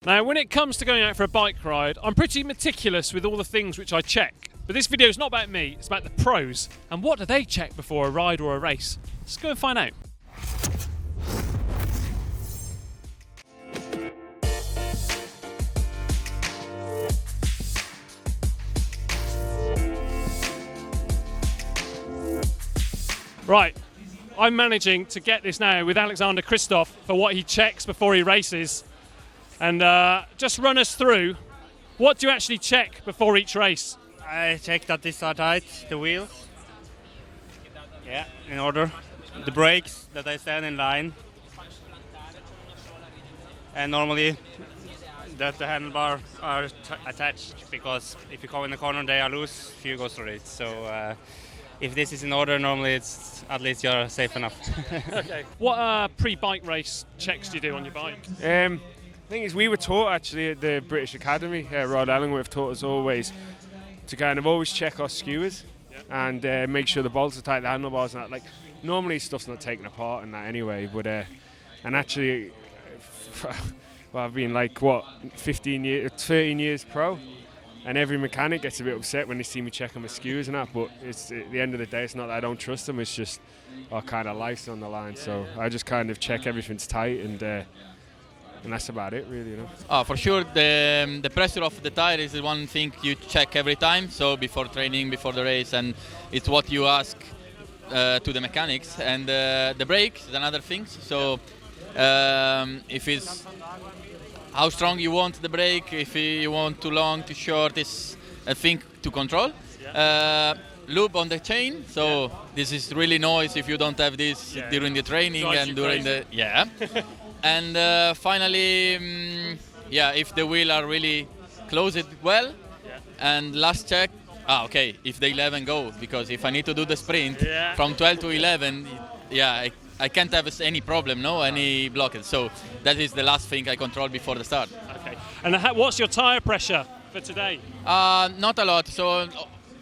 Now, when it comes to going out for a bike ride, I'm pretty meticulous with all the things which I check. But this video is not about me, it's about the pros. And what do they check before a ride or a race? Let's go and find out. Right, I'm managing to get this now with Alexander Kristoff for what he checks before he races. And just run us through, what do you actually check before each race? I check that these are tight, the wheels. Yeah, in order. The brakes, that they stand in line. And normally that the handlebar are attached, because if you come in the corner they are loose, few goes through it. So if this is in order, normally it's at least you're safe enough. Okay. What pre-bike race checks do you do on your bike? The thing is, we were taught actually at the British Academy, Rod Ellingworth taught us always to kind of always check our skewers and make sure the bolts are tight, the handlebars and that. Like, normally stuff's not taken apart and that anyway, but and actually, well, I've been like, what, 13 years pro, and every mechanic gets a bit upset when they see me checking my skewers and that, but it's, at the end of the day, it's not that I don't trust them, it's just our kind of life's on the line, so I just kind of check everything's tight and that's about it, really, you know. For sure, the pressure of the tire is the one thing you check every time. So before training, before the race, and it's what you ask to the mechanics. And the brake is another thing. So if it's how strong you want the brake, if you want too long, too short, is a thing to control. Loop on the chain. So this is really noise if you don't have this during the training and during the And finally, if the wheel are really closed well, and last check, if the 11 go, because if I need to do the sprint from 12 to 11, I can't have any problem, any blockage. So that is the last thing I control before the start. Okay. And what's your tire pressure for today? Not a lot. So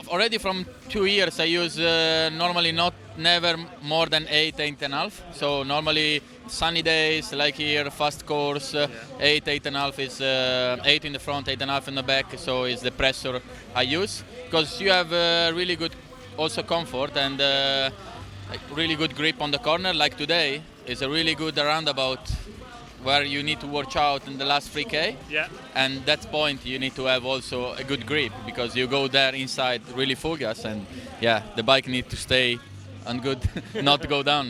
already from 2 years I use normally never more than 8.5. So normally sunny days like here, fast course, 8.5 is 8 in the front, 8.5 in the back. So is the pressure I use, because you have really good also comfort and really good grip on the corner. Like today is a really good roundabout where you need to watch out in the last 3K. And that point you need to have also a good grip, because you go there inside really full gas, and the bike needs to stay on good, not to go down.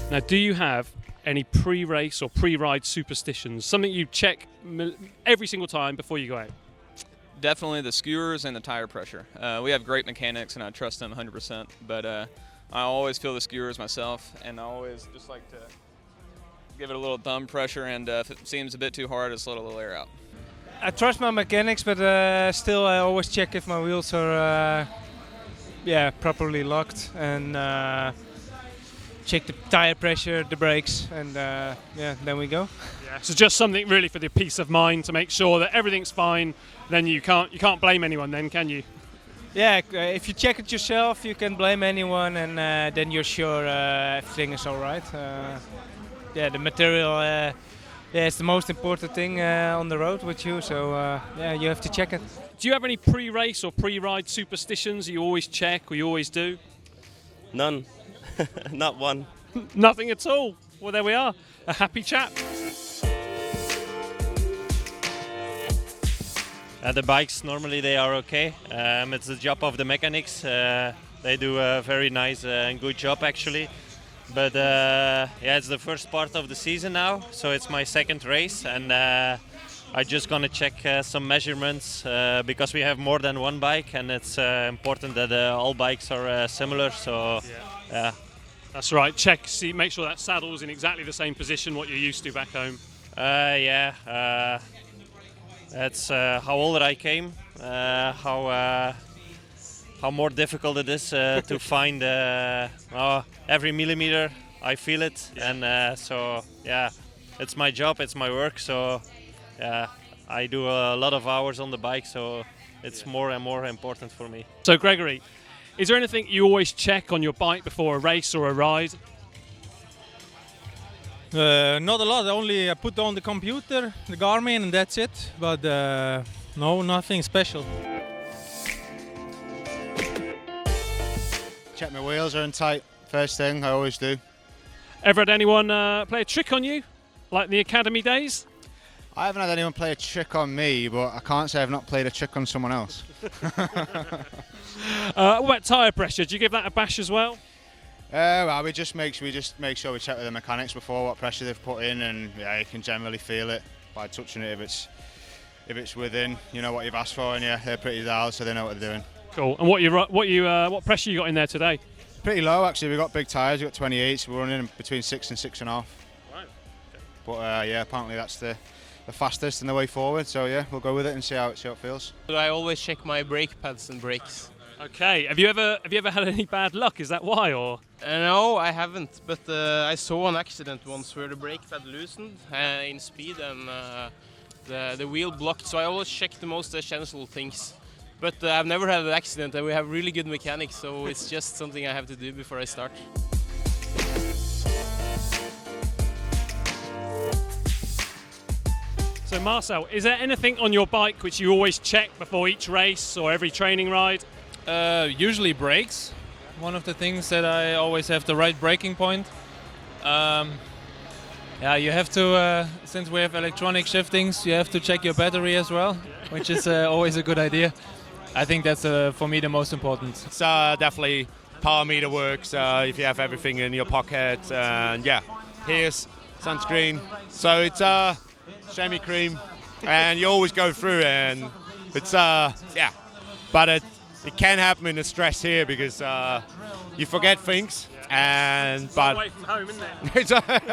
Now, do you have any pre-race or pre-ride superstitions? Something you check every single time before you go out? Definitely the skewers and the tire pressure. We have great mechanics and I trust them 100%, but I always feel the skewers myself, and I always just like to give it a little thumb pressure, and if it seems a bit too hard, just let a little air out. I trust my mechanics, but still I always check if my wheels are properly locked, and check the tire pressure, the brakes, and then we go. So just something really for the peace of mind to make sure that everything's fine. Then you can't blame anyone, then, can you? If you check it yourself, you can blame anyone, and then you're sure everything is all right. The material is the most important thing on the road with you, so you have to check it. Do you have any pre-race or pre-ride superstitions you always check or you always do? None. Not one. Nothing at all. Well, there we are. A happy chap. The bikes, normally they are okay. It's the job of the mechanics. They do a very nice and good job, actually. But it's the first part of the season now, so it's my second race, and I'm just gonna check some measurements because we have more than one bike, and it's important that all bikes are similar. So that's right. Check, see, make sure that saddle's in exactly the same position what you're used to back home. That's how older I came, how more difficult it is to find every millimeter. I feel it, and it's my job, it's my work. So I do a lot of hours on the bike, so it's more and more important for me. So Gregory, is there anything you always check on your bike before a race or a ride? Not a lot. Only I put on the computer, the Garmin, and that's it. But no, nothing special. Check my wheels are in tight. First thing, I always do. Ever had anyone play a trick on you, like in the academy days? I haven't had anyone play a trick on me, but I can't say I've not played a trick on someone else. What about tyre pressure? Do you give that a bash as well? Well, we just make sure we check with the mechanics before what pressure they've put in, and yeah, you can generally feel it by touching it if it's within, you know, what you've asked for, and yeah, they're pretty dialed, so they know what they're doing. Cool. And what pressure you got in there today? Pretty low actually. We got big tyres. We got 28s. We're running between 6 and 6.5. Right. Okay. But yeah, apparently that's the fastest and the way forward. So yeah, we'll go with it and see how it feels. I always check my brake pads and brakes. Okay. Have you ever had any bad luck? Is that why, or? No, I haven't. But I saw an accident once where the brake pad loosened in speed and the wheel blocked. So I always check the most essential things. But I've never had an accident, and we have really good mechanics, so it's just something I have to do before I start. So Marcel, is there anything on your bike which you always check before each race or every training ride? Usually brakes. One of the things that I always have the right braking point. Yeah, you have to, since we have electronic shiftings, you have to check your battery as well, which is always a good idea. I think that's for me the most important. It's definitely power meter works if you have everything in your pocket, and yeah, here's sunscreen. So it's semi-cream, and you always go through, and it's yeah, but it can happen in the stress here because you forget things. And but away from home, isn't it?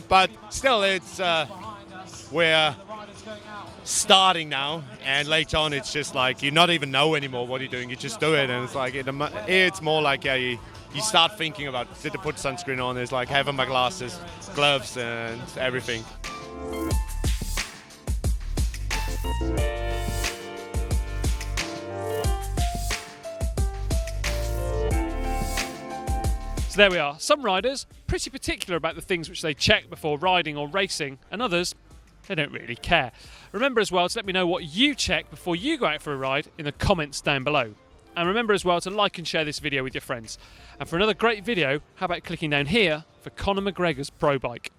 But still, it's we're starting now, and later on it's just like you not even know anymore what you're doing, you just do it, and it's like it's more like you start thinking about did I put sunscreen on, it's like having my glasses, gloves and everything. So there we are. Some riders pretty particular about the things which they check before riding or racing, and others they don't really care. Remember as well to let me know what you check before you go out for a ride in the comments down below. And remember as well to like and share this video with your friends. And for another great video, how about clicking down here for Conor McGregor's Pro Bike.